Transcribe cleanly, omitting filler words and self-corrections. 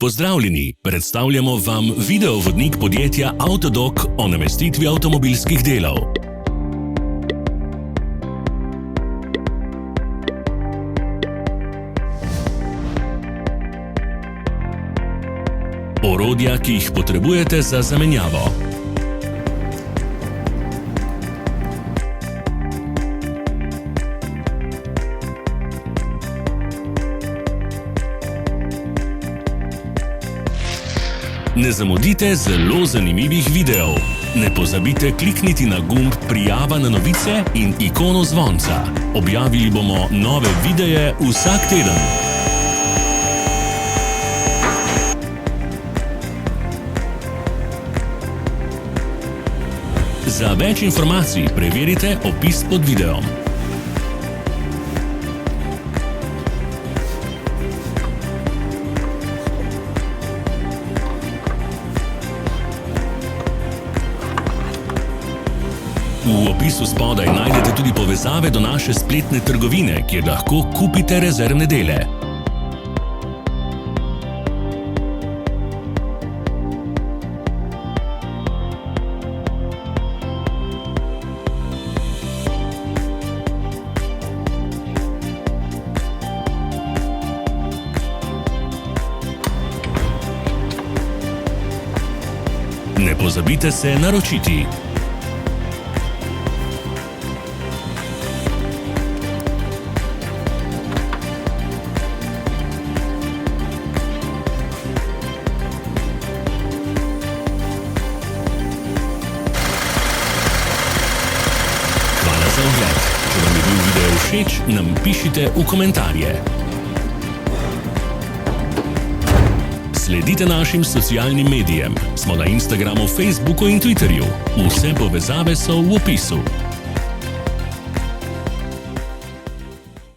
Pozdravljeni, predstavljamo vam videovodnik podjetja Autodoc o namestitvi avtomobilskih delov. Orodja, ki jih potrebujete za zamenjavo. Ne zamudite zelo zanimivih videov. Ne pozabite klikniti na gumb Prijava na novice in ikono zvonca. Objavili bomo nove videe vsak teden. Za več informacij preverite opis pod videom. V opisu spodaj najdete tudi povezave do naše spletne trgovine, kjer lahko kupite rezervne dele. Ne pozabite se naročiti. Za ogled. Če vam je bil video všeč, nam pišite v komentarje. Sledite našim socialnim medijem. Smo na Instagramu, Facebooku in Twitterju. Vse povezave so v opisu.